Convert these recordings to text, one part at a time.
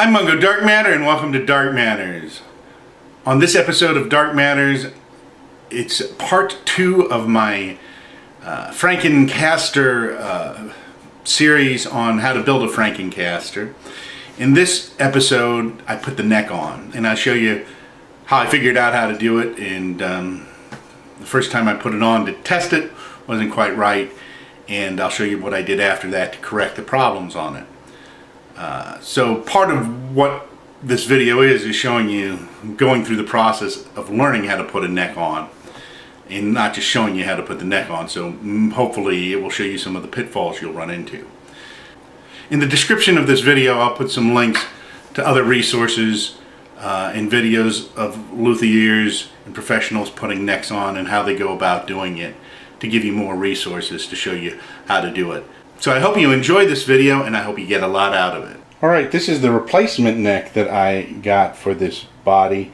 I'm Mungo Darkmatter and welcome to Dark Matters. On this episode of Dark Matters, it's part 2 of my Franken-Caster series on how to build a Franken-Caster. In this episode, I put the neck on and I'll show you how I figured out how to do it. And the first time I put it on to test it wasn't quite right, and I'll show you what I did after that to correct the problems on it. So part of what this video is showing you going through the process of learning how to put a neck on, and not just showing you how to put the neck on. So hopefully it will show you some of the pitfalls you'll run into. In the description of this video, I'll put some links to other resources and videos of luthiers and professionals putting necks on and how they go about doing it, to give you more resources to show you how to do it. So I hope you enjoy this video and I hope you get a lot out of it. Alright, this is the replacement neck that I got for this body.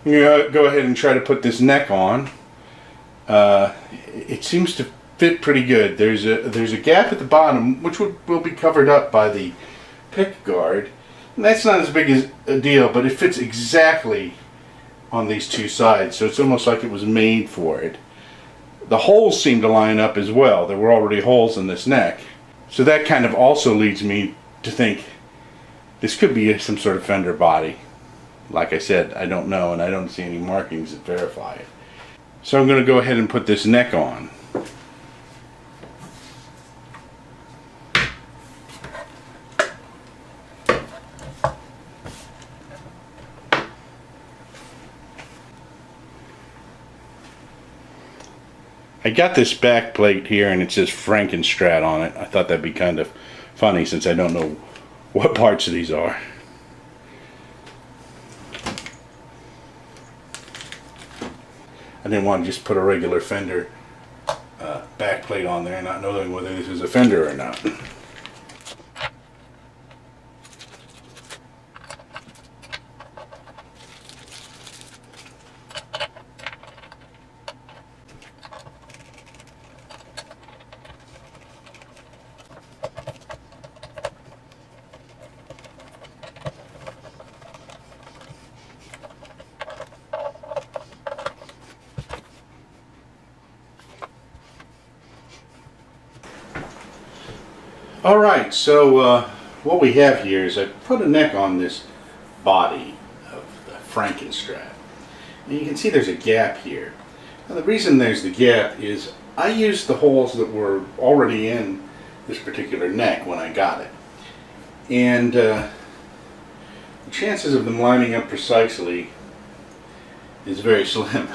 I'm going to go ahead and try to put this neck on. It seems to fit pretty good. There's a gap at the bottom which will be covered up by the pickguard. And that's not as big as a deal, but it fits exactly on these two sides, so it's almost like it was made for it. The holes seem to line up as well. There were already holes in this neck. So that kind of also leads me to think this could be some sort of fender body. Like I said, I don't know, and I don't see any markings that verify it. So I'm going to go ahead and put this neck on. I got this back plate here and it says Franken-Strat on it. I thought that'd be kind of funny since I don't know what parts of these are. I didn't want to just put a regular fender back plate on there, not knowing whether this is a fender or not. Alright, so what we have here is I put a neck on this body of the Franken-Strat. And you can see there's a gap here. Now the reason there's the gap is I used the holes that were already in this particular neck when I got it. And the chances of them lining up precisely is very slim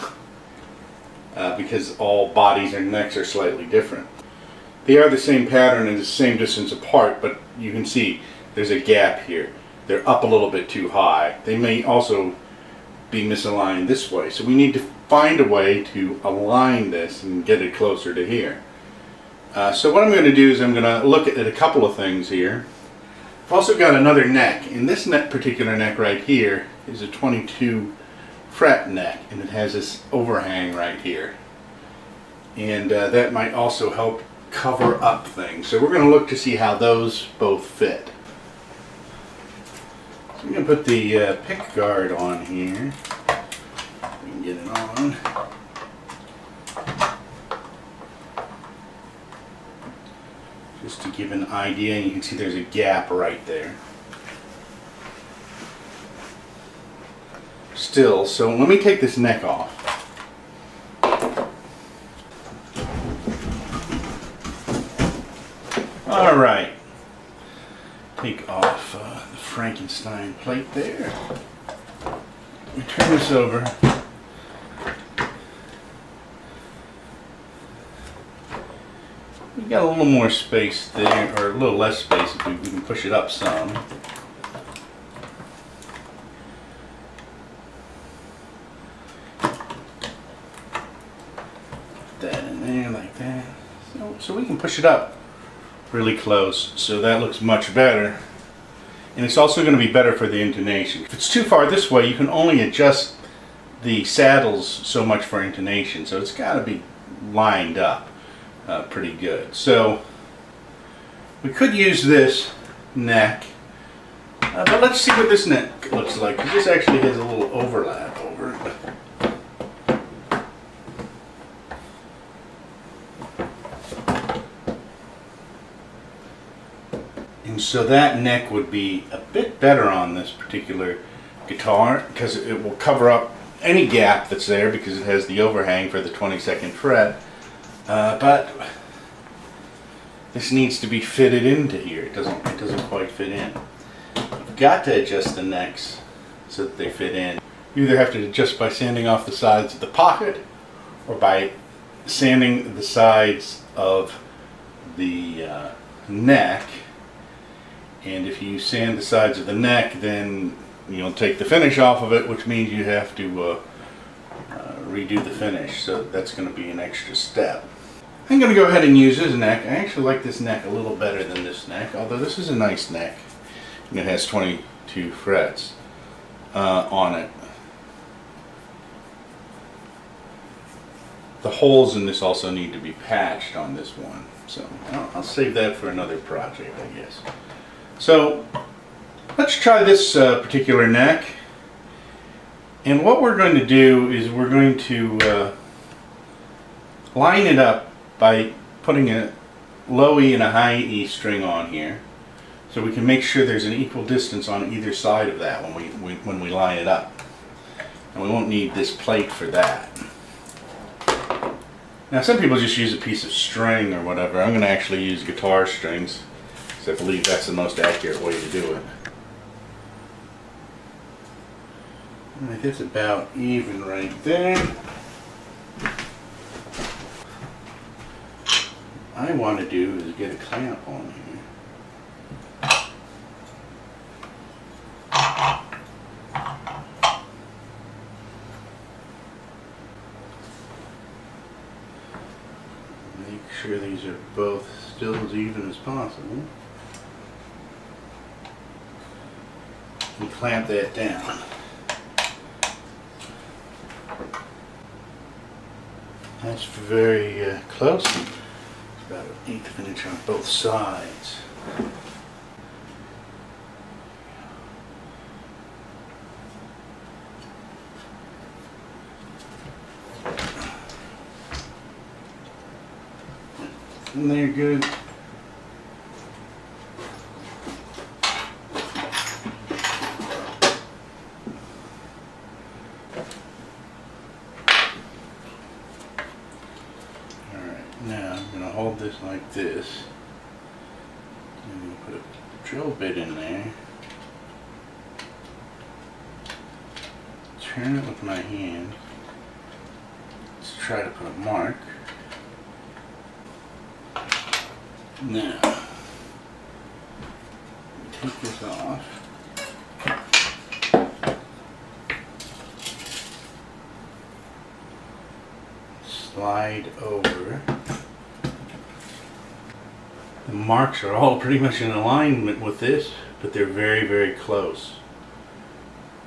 because all bodies and necks are slightly different. They are the same pattern and the same distance apart, but you can see there's a gap here. They're up a little bit too high. They may also be misaligned this way. So we need to find a way to align this and get it closer to here. So what I'm going to do is I'm going to look at a couple of things here. I've also got another neck, and this particular neck right here is a 22 fret neck, and it has this overhang right here. And that might also help cover up things. So we're going to look to see how those both fit. So I'm going to put the pickguard on here. We can get it on. Just to give an idea, you can see there's a gap right there. Still, so let me take this neck off. Alright, take off the Frankenstein plate there. We turn this over. We got a little more space there, or a little less space if we can push it up some. Put that in there like that. So we can push it up really close, so that looks much better, and it's also going to be better for the intonation. If it's too far this way, you can only adjust the saddles so much for intonation, so it's got to be lined up pretty good. So we could use this neck But let's see what this neck looks like, because this actually has a little overlap over it. And so that neck would be a bit better on this particular guitar, because it will cover up any gap that's there, because it has the overhang for the 22nd fret. But this needs to be fitted into here. It doesn't quite fit in. You've got to adjust the necks so that they fit in. You either have to adjust by sanding off the sides of the pocket, or by sanding the sides of the neck. And if you sand the sides of the neck, then you'll take the finish off of it, which means you have to redo the finish. So that's going to be an extra step. I'm going to go ahead and use this neck. I actually like this neck a little better than this neck, although this is a nice neck. And it has 22 frets on it. The holes in this also need to be patched on this one. So I'll save that for another project, I guess. So let's try this particular neck. And what we're going to do is we're going to line it up by putting a low E and a high E string on here, so we can make sure there's an equal distance on either side of that when we line it up. And we won't need this plate for that. Now some people just use a piece of string or whatever. I'm going to actually use guitar strings, because I believe that's the most accurate way to do it. Alright, that's about even right there. What I want to do is get a clamp on here. Make sure these are both still as even as possible. And clamp that down. That's very close. About 1/8 of an inch on both sides. And they're good. Hold this like this, and we'll put a drill bit in there, turn it with my hand, let's try to put a mark. Now, take this off, slide over. The marks are all pretty much in alignment with this, but they're very, very close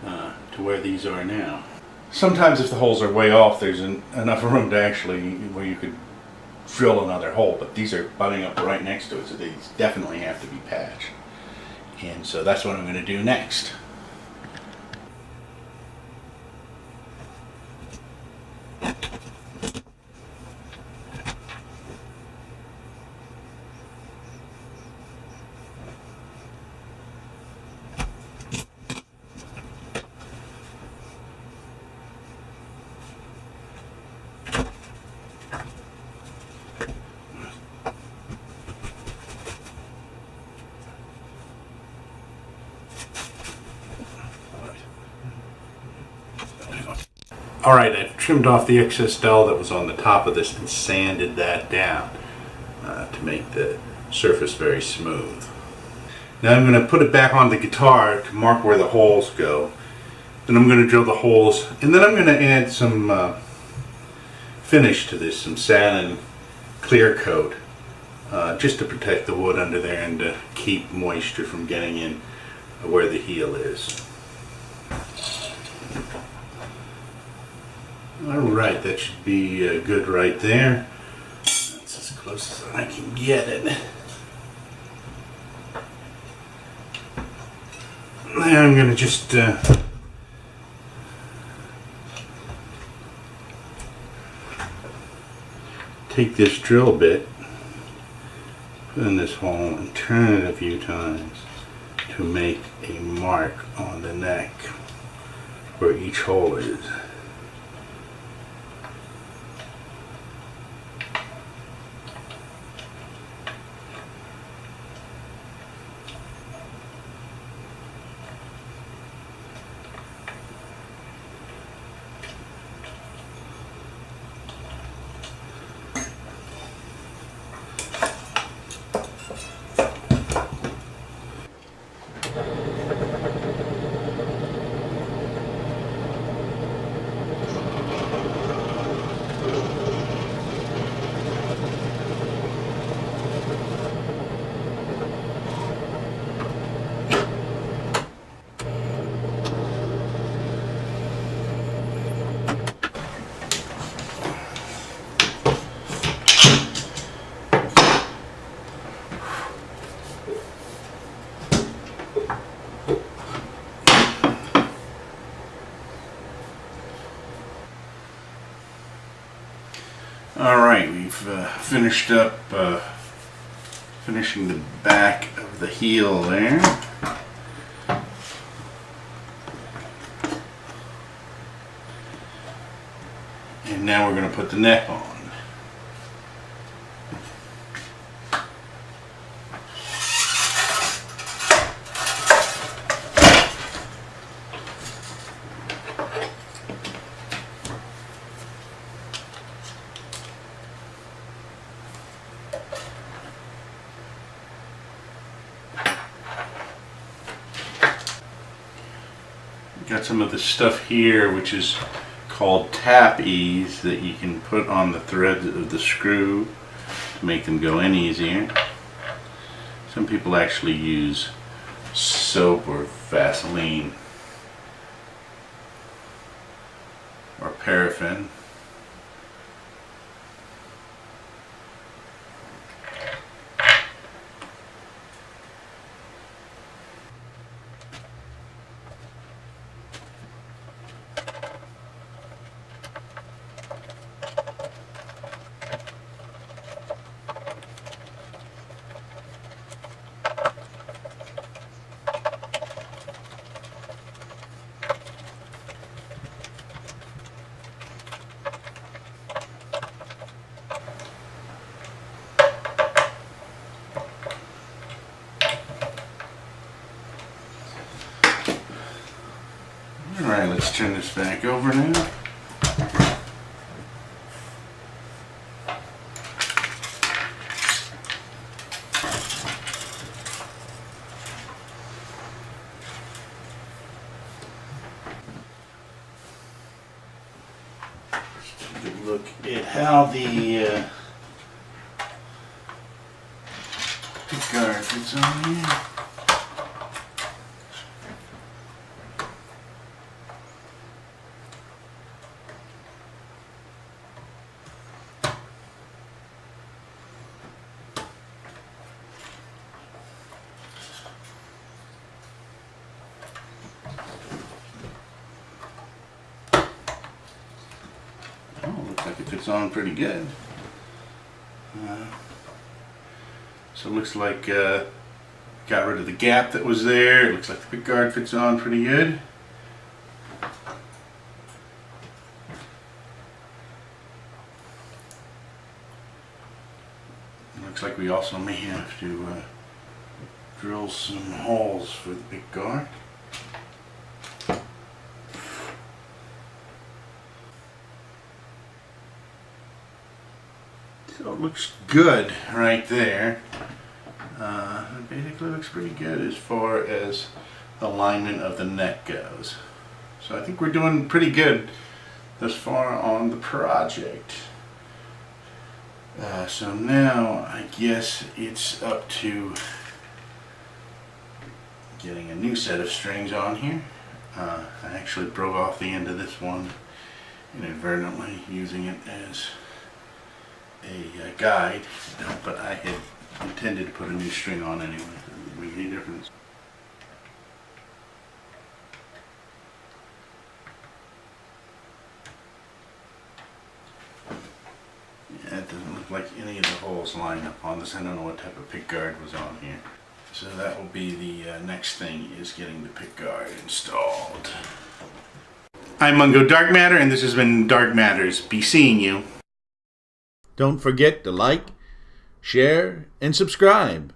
to where these are now. Sometimes if the holes are way off, there's enough room to actually, where you could drill another hole, but these are butting up right next to it, so these definitely have to be patched. And so that's what I'm going to do next. Alright, I've trimmed off the excess dull that was on the top of this and sanded that down to make the surface very smooth. Now I'm going to put it back on the guitar to mark where the holes go. Then I'm going to drill the holes, and then I'm going to add some finish to this, some satin clear coat, just to protect the wood under there and to keep moisture from getting in where the heel is. Alright, that should be good right there. That's as close as I can get it. now I'm going to just take this drill bit, put in this hole, and turn it a few times to make a mark on the neck where each hole is. Alright, we've finished up finishing the back of the heel there. And now we're going to put the neck on. Got some of the stuff here which is called tap ease that you can put on the threads of the screw to make them go in easier. Some people actually use soap or Vaseline or paraffin. Alright, let's turn this back over now. Let's take a look at how the pickguard fits on here. Looks like it fits on pretty good. So it looks like got rid of the gap that was there. It looks like the pickguard fits on pretty good. It looks like we also may have to drill some holes for the pickguard. So it looks good right there. It basically looks pretty good as far as the alignment of the neck goes. So I think we're doing pretty good thus far on the project. So now I guess it's up to getting a new set of strings on here. I actually broke off the end of this one inadvertently, using it as a guide, but I had intended to put a new string on anyway. It doesn't make any difference. any of the holes line up on this. I don't know what type of pickguard was on here. So that will be the next thing, is getting the pickguard installed. I'm Mungo Darkmatter, and this has been Dark Matters. Be seeing you. Don't forget to like, share, and subscribe.